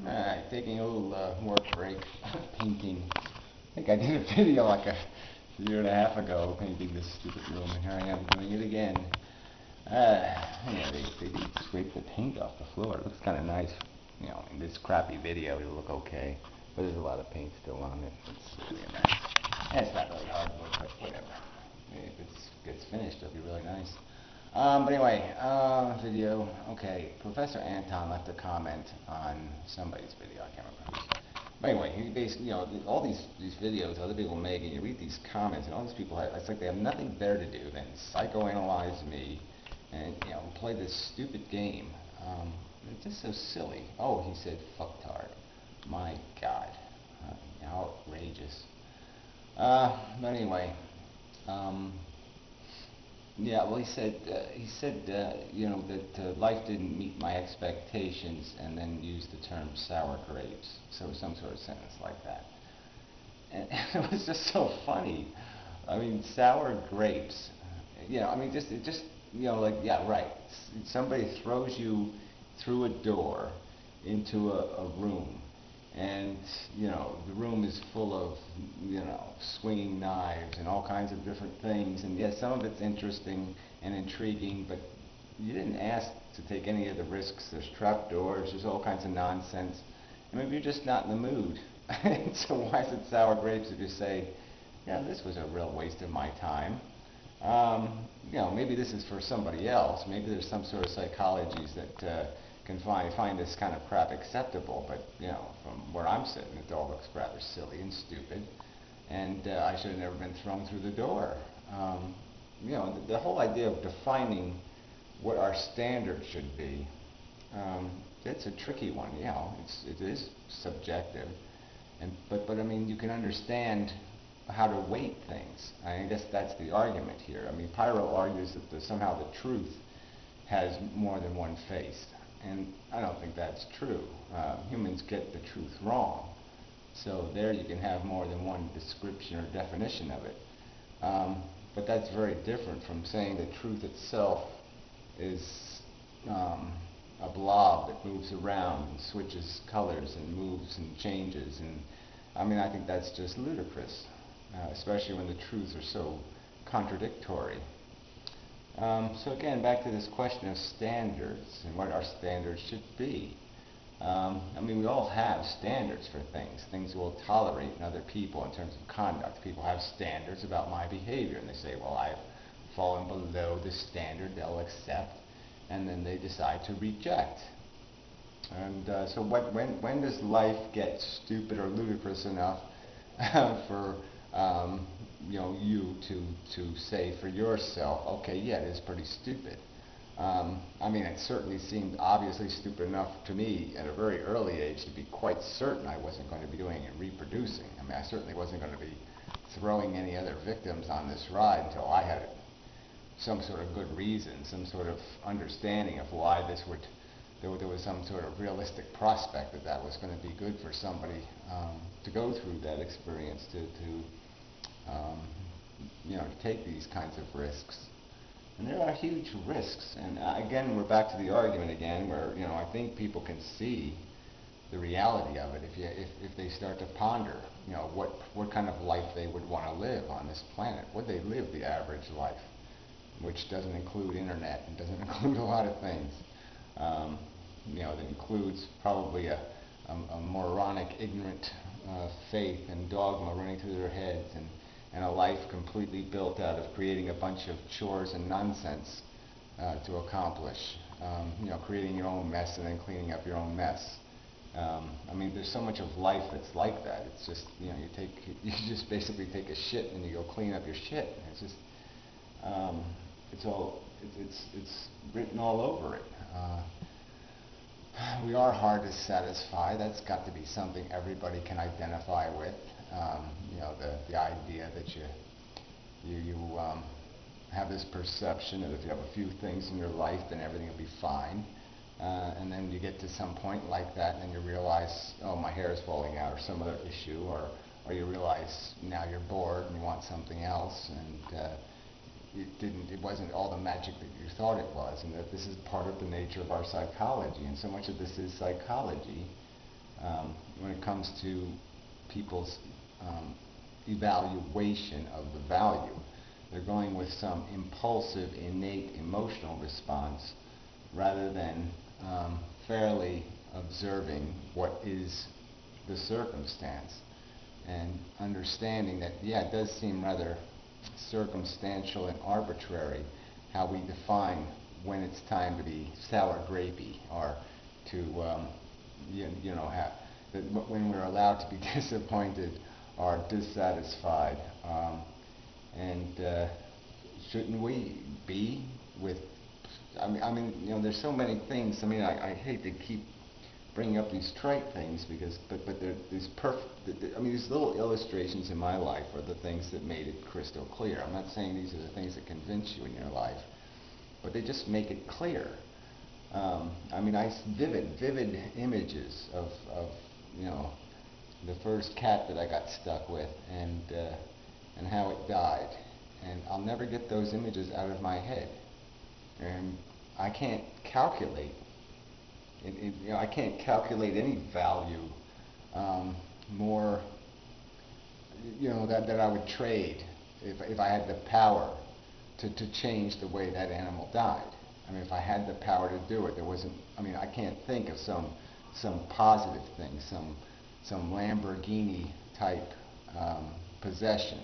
Alright, taking a little work break, painting. I think I did a video like a year and a half ago painting this stupid room, and here I am doing it again. They scrape the paint off the floor. It looks kind of nice. You know, in this crappy video it'll look okay, but there's a lot of paint still on it. It's really a mess. And it's not really hardwood, but whatever. If it gets finished, it'll be really nice. But anyway, video. Okay, Professor Anton left a comment on somebody's video. I can't remember whose. But anyway, he basically, all these videos other people make, and you read these comments, and all these people, it's like they have nothing better to do than psychoanalyze me, and play this stupid game. It's just so silly. Oh, he said fucktard. My God, how outrageous. But anyway, um, yeah, well, he said that life didn't meet my expectations, and then used the term sour grapes. So some sort of sentence like that, and it was just so funny. I mean, sour grapes. I mean, just like, yeah, right. Somebody throws you through a door into a room, and the room is full of swinging knives and all kinds of different things, and yes, some of it's interesting and intriguing, but you didn't ask to take any of the risks. There's trapdoors, there's all kinds of nonsense, and maybe you're just not in the mood. So why is it sour grapes if you say, yeah, this was a real waste of my time? Maybe this is for somebody else. Maybe there's some sort of psychologies that can find this kind of crap acceptable. But from where I'm sitting, it all looks rather silly and stupid. And I should have never been thrown through the door. The whole idea of defining what our standard should be, it's a tricky one. It is subjective, but I mean, you can understand how to weight things. I guess that's the argument here. I mean, Pyro argues that somehow the truth has more than one face, and I don't think that's true. Humans get the truth wrong, so there you can have more than one description or definition of it. But that's very different from saying the truth itself is um, a blob that moves around and switches colors and moves and changes. And I mean, I think that's just ludicrous, especially when the truths are so contradictory. So again, back to this question of standards and what our standards should be. I mean, we all have standards for things we'll tolerate in other people in terms of conduct. People have standards about my behavior, and they say, well, I've fallen below the standard they'll accept, and then they decide to reject. And so when does life get stupid or ludicrous enough for you to say for yourself, okay, yeah, it is pretty stupid. I mean, it certainly seemed obviously stupid enough to me at a very early age to be quite certain I wasn't going to be doing it reproducing. I mean, I certainly wasn't going to be throwing any other victims on this ride until I had some sort of good reason, some sort of understanding of why there was some sort of realistic prospect that was going to be good for somebody to go through that experience, to take these kinds of risks. And there are huge risks. And again, we're back to the argument again, where I think people can see the reality of it if they start to ponder, what kind of life they would want to live on this planet. Would they live the average life, which doesn't include internet and doesn't include a lot of things? That includes probably a moronic, ignorant faith and dogma running through their heads, and a life completely built out of creating a bunch of chores and nonsense to accomplish. Creating your own mess and then cleaning up your own mess. I mean, there's so much of life that's like that. It's just, you just basically take a shit and you go clean up your shit. It's just, it's written all over it. We are hard to satisfy. That's got to be something everybody can identify with. The idea that you have this perception that if you have a few things in your life, then everything will be fine. And then you get to some point like that, and then you realize, oh, my hair is falling out, or some other issue, or you realize now you're bored and you want something else, and it wasn't all the magic that you thought it was, and that this is part of the nature of our psychology, and so much of this is psychology. when it comes to people's evaluation of the value. They're going with some impulsive, innate emotional response rather than fairly observing what is the circumstance and understanding that, yeah, it does seem rather circumstantial and arbitrary how we define when it's time to be sour grapey or to, you know, when we're allowed to be disappointed or dissatisfied. And shouldn't we be with, you know, there's so many things. I mean, I hate to keep bringing up these trite things because, but they're these these little illustrations in my life are the things that made it crystal clear. I'm not saying these are the things that convince you in your life, but they just make it clear. Vivid images of, you know, the first cat that I got stuck with and how it died. And I'll never get those images out of my head. And I can't calculate. You know, I can't calculate any value more, you know, that I would trade if I had the power to change the way that animal died. I mean, if I had the power to do it, there wasn't. I mean, I can't think of some positive thing, some Lamborghini type possession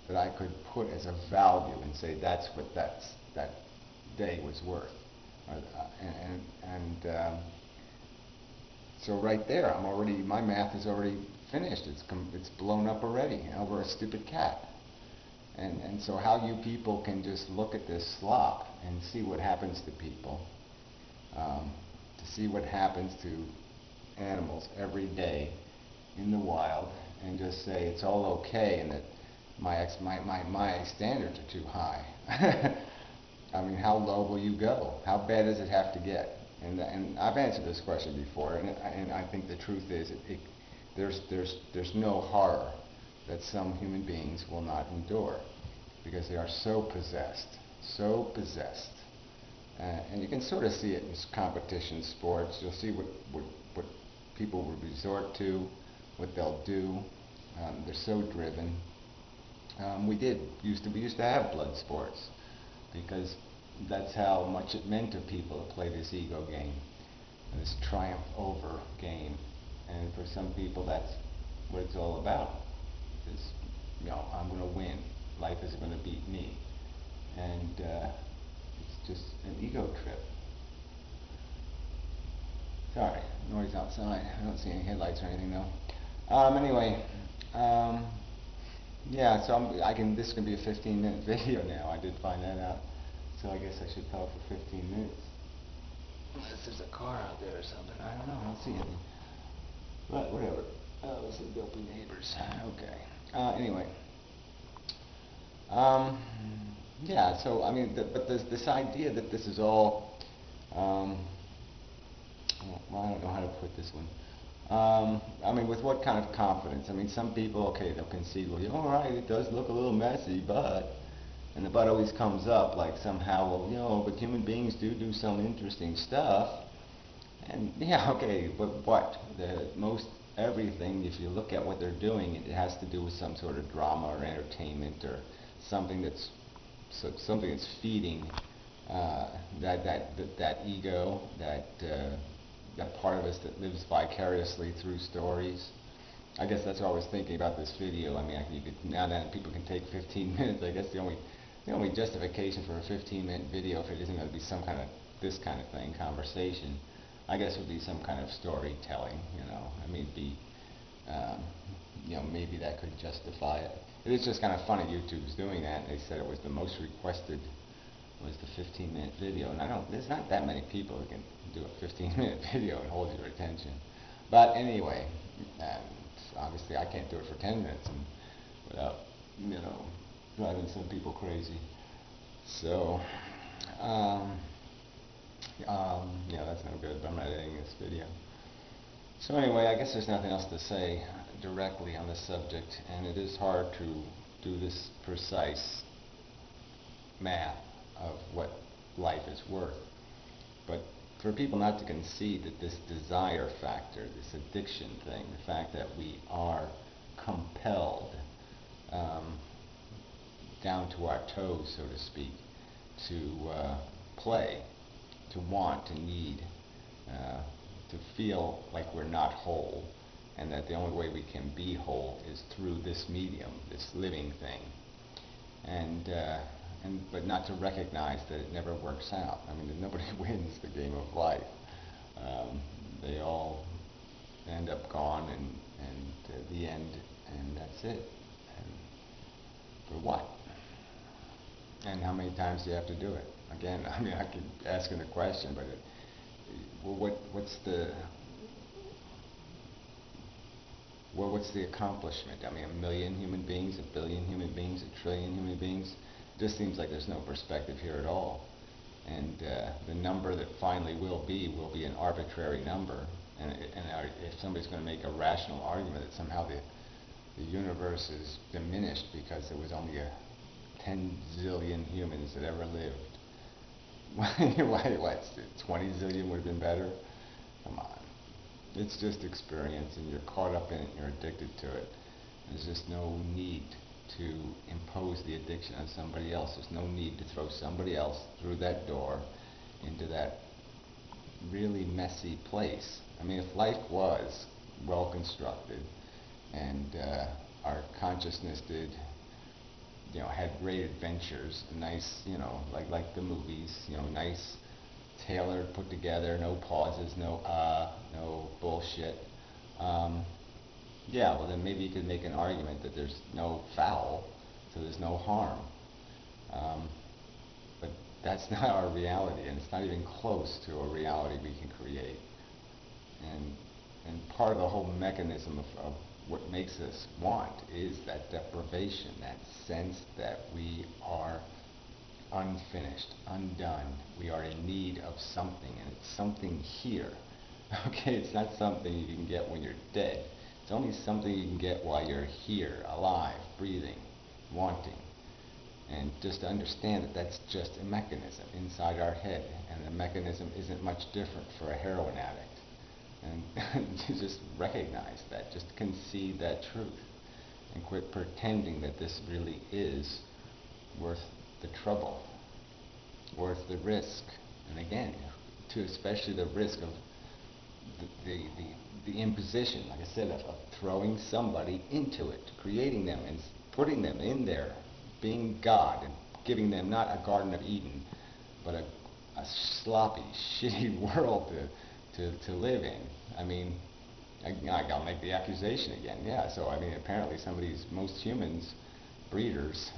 that I could put as a value and say that's what that day was worth. So right there, my math is already finished. It's blown up already over a stupid cat. And so how you people can just look at this slop and see what happens to people, to see what happens to animals every day in the wild, and just say it's all okay and that my standards are too high. I mean, how low will you go? How bad does it have to get? And I've answered this question before, and I think the truth is there's no horror that some human beings will not endure because they are so possessed. And you can sort of see it in competition sports. You'll see what people would resort to, what they'll do. They're so driven. We used to have blood sports because that's how much it meant to people to play this ego game, this triumph over game. And for some people, that's what it's all about. Is, you know, I'm going to win. Life is going to beat me. And it's just an ego trip. Sorry, noise outside. I don't see any headlights or anything though. Anyway, yeah. So this is going to be a 15-minute video now. I did find that out. So I guess I should talk for 15 minutes. Unless there's a car out there or something. I don't know. I don't see anything. But whatever. Those are dopey neighbors. Okay. Anyway. Yeah. So I mean, but there's this idea that this is all. Well, I don't know how to put this one. I mean, with what kind of confidence? I mean, some people, okay, they'll concede, well, all right, it does look a little messy, but, and the but always comes up like somehow, well, you know, but human beings do some interesting stuff. And yeah, okay, but what? Most everything, if you look at what they're doing, it has to do with some sort of drama or entertainment or something that's feeding that ego, that part of us that lives vicariously through stories. I guess that's what I was thinking about this video. I mean, now that people can take 15 minutes, I guess the only justification for a 15-minute video, if it isn't going to be some kind of this kind of thing, conversation, I guess would be some kind of storytelling. You know, I mean, you know, maybe that could justify it. It is just kind of funny. YouTube's doing that. They said it was the most requested was the 15-minute video, and there's not that many people who can do a 15-minute video and hold your attention. But anyway, obviously I can't do it for 10 minutes without, you know, driving some people crazy. So, yeah, that's no good, but I'm not editing this video. So anyway, I guess there's nothing else to say directly on this subject, and it is hard to do this precise math of what life is worth. But for people not to concede that this desire factor, this addiction thing, the fact that we are compelled um, down to our toes, so to speak, to play, to want, to need, uh, to feel like we're not whole, and that the only way we can be whole is through this medium, this living thing, and but not to recognize that it never works out. I mean, nobody wins the game of life. They all end up gone, and the end, and that's it. And for what? And how many times do you have to do it? Again, I mean, I keep asking the question, but what's the accomplishment? I mean, 1,000,000 human beings, 1,000,000,000 human beings, 1,000,000,000,000 human beings? It just seems like there's no perspective here at all. And the number that finally will be an arbitrary number. And if somebody's going to make a rational argument that somehow the universe is diminished because there was only 10 zillion humans that ever lived, what, 20 zillion would have been better? Come on. It's just experience, and you're caught up in it, and you're addicted to it. There's just no need to impose the addiction on somebody else. There's no need to throw somebody else through that door into that really messy place. I mean, if life was well constructed and our consciousness did, had great adventures, nice, like the movies, nice, tailored, put together, no pauses, no bullshit. Yeah, well then maybe you could make an argument that there's no foul, so there's no harm. But that's not our reality, and it's not even close to a reality we can create. And part of the whole mechanism of what makes us want is that deprivation, that sense that we are unfinished, undone. We are in need of something, and it's something here. Okay, it's not something you can get when you're dead. It's only something you can get while you're here, alive, breathing, wanting. And just to understand that that's just a mechanism inside our head, and the mechanism isn't much different for a heroin addict. And to just recognize that, just concede that truth, and quit pretending that this really is worth the trouble, worth the risk. And again, to especially the risk of the imposition, like I said, of throwing somebody into it, creating them and putting them in there, being God, and giving them not a Garden of Eden, but a sloppy, shitty world to live in. I mean, I'll make the accusation again. Yeah, so I mean, apparently most humans, breeders,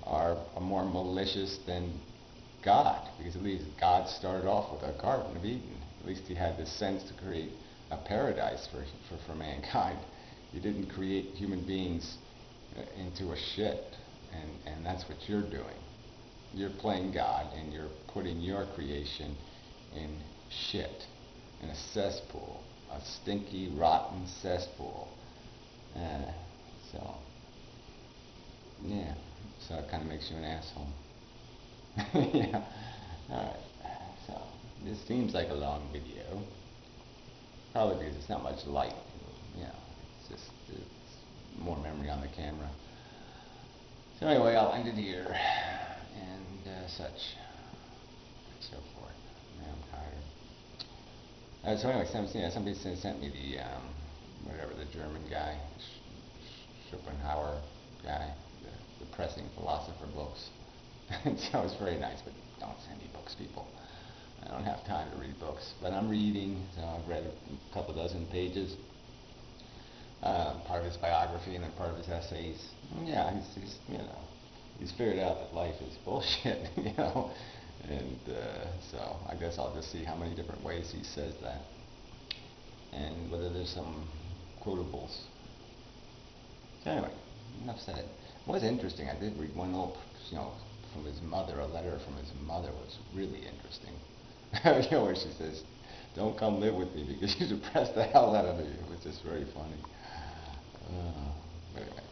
are more malicious than God, because at least God started off with a Garden of Eden. At least he had the sense to create a paradise for mankind. He didn't create human beings into a shit, and that's what you're doing. You're playing God, and you're putting your creation in shit, in a cesspool, a stinky, rotten cesspool. So, yeah, so it kind of makes you an asshole. Yeah, alright, so this seems like a long video, probably because it's not much light, it's more memory on the camera. So anyway, I'll end it here, and such, and so forth. Man, I'm tired. So anyway, somebody sent me the German guy, Schopenhauer guy, the Depressing Philosopher books. So it's very nice, but don't send me books, people. I don't have time to read books, but I'm reading, so I've read a couple dozen pages. Part of his biography and then part of his essays. Yeah, he's figured out that life is bullshit, and so I guess I'll just see how many different ways he says that, and whether there's some quotables. So anyway, enough said. It was interesting. I did read one little, from his mother, a letter from his mother was really interesting. Where she says, "Don't come live with me because you depressed the hell out of me." It was just very funny. Anyway.